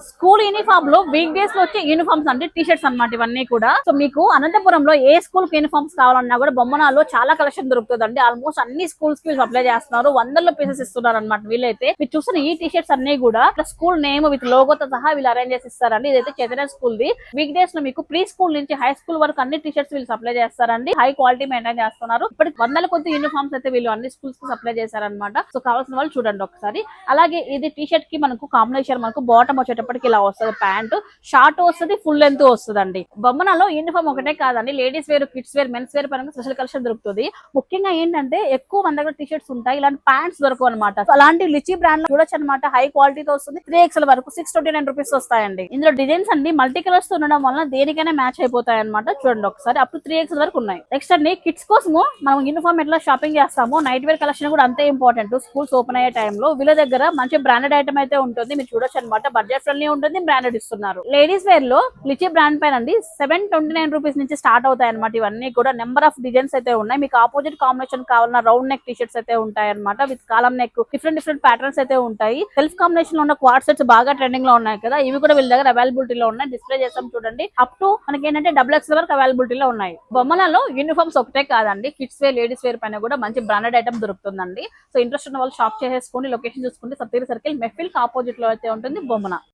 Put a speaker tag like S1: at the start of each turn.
S1: School uniform లో week days లో వచ్చే యూనిఫామ్స్ అంటే టీ షర్ట్స్ అన్నమాట ఇవన్నీ కూడా. సో మీకు అనంతపురంలో ఏ స్కూల్ కి యూనిఫామ్స్ కావాలన్నా కూడా బొమ్మనాల్లో చాలా కలెక్షన్ దొరుకుతుందండి. ఆల్మోస్ట్ అన్ని స్కూల్స్ కి అప్లై చేస్తున్నారు, వందల్లో పీసెస్ ఇస్తున్నారు అనమాట. వీళ్ళైతే మీరు చూసిన ఈ టీ షర్ట్స్ అన్ని కూడా స్కూల్ నేమ్ విత్ లోగోతో సహా వీళ్ళు అరేంజ్ చేసి ఇస్తారండి. ఇదైతే Chaitanya school the. Week days లో మీకు ప్రీ స్కూల్ నుంచి హై స్కూల్ వరకు అన్ని టీ షర్ట్స్ వీళ్ళు సప్లై చేస్తారండి. హై క్వాలిటీ మెయింటైన్ చేస్తున్నారు. ఇప్పటికి వందల కొద్ది యూనిఫామ్స్ అయితే వీళ్ళు అన్ని స్కూల్స్ కి సప్లై చేశారనమాట. సో కావాల్సిన వాళ్ళు చూడండి ఒకసారి. అలాగే ఇది టీ షర్ట్ కి మనకు కాంబినేషన్ మనకు బాటమ్ వచ్చేటప్పటికి ఇలా వస్తుంది, ప్యాంట్ షార్ట్ వస్తుంది, ఫుల్ లెంత్ వస్తుందండి. బొమ్మనాలో యూనిఫామ్ ఒకటే కాదండి, ladies wear, kids wear, men's wear పరంగా స్పెషల్ కలెక్షన్ దొరుకుతుంది. ముఖ్యంగా ఏంటంటే ఎక్కువ మన దగ్గర టీ షర్ట్స్ ఉంటాయి, ఇలాంటి ప్యాంట్స్ దొరకవు అనమాట. అలాంటి లిచీ బ్రాండ్ లో చూడొచ్చు అనమాట. హై క్వాలిటీతో వస్తుంది. 3XL వరకు 629 రూపీస్ వస్తాయండి. ఇందులో డిజైన్స్ అన్ని మల్టీ కలర్స్ తో ఉండడం వల్ల దేనికైనా మ్యాచ్ అయిపోతాయి అనమాట. చూడండి ఒకసారి, అప్ టు 3XL వరకు ఉన్నాయి. నెక్స్ట్ అండి కిడ్స్ కోసము మనం యూనిఫామ్ ఎట్లా షాపింగ్ చేస్తామో నైట్ వేర్ కలెక్షన్ కూడా అంతే ఇంపార్టెంట్. స్కూల్స్ ఓపెన్ అయ్యే టైంలో వీళ్ళ దగ్గర మంచి బ్రాండెడ్ ఐటమ్ అయితే ఉంటుంది. మీరు చూడొచ్చు అనమాట. బడ్జెట్ ఫ్రెండ్లీ ఉంటుంది, బ్రాండెడ్ ఇస్తున్నారు. లేడీస్ వేర్ లో లిచీ బ్రాండ్ పైన అండి 729 రూపీస్ నుంచి స్టార్ట్ అవుతాయి అనమాట. ఇవన్నీ కూడా నెంబర్ ఆఫ్ డిజైన్స్ అయితే ఉన్నాయి. మీకు ఆపోజిట్ కాంబినేషన్ కావాలన్న రౌండ్ నెక్ టీ షర్ట్స్ అయితే ఉంటాయి అనమాట. With column neck different patterns అయితే ఉంటాయి. సెల్ఫ్ కాంబినేషన్ లో ఉన్న క్వాడ్ సెట్స్ బాగా ట్రెండింగ్ లో ఉన్నాయి కదా, ఇవి కూడా వీళ్ళ దగ్గర అవైలబిలిటీలో ఉన్నాయి. డిస్ప్లే చేస్తాం చూడండి. అప్ టు మనకి ఏంటంటే XXL వరకు అవైలబిలిటీలో ఉన్నాయి. బొమ్మలలో యూనిఫామ్స్ ఒకటే కాదండి, కిడ్స్ వేర్, లేడీస్ వేర్ పైన కూడా మంచి బ్రాండెడ్ ఐటమ్ దొరుకుతుందండి. సో ఇంట్రెస్ట్ ఉన్న వాళ్ళు షాప్ చేసేసుకోండి. లొకేషన్ చూసుకుంటే సప్తగిరి సర్కిల్ మెఫిల్ ఆపోజిట్ లో అయితే ఉంటుంది బొమ్మన.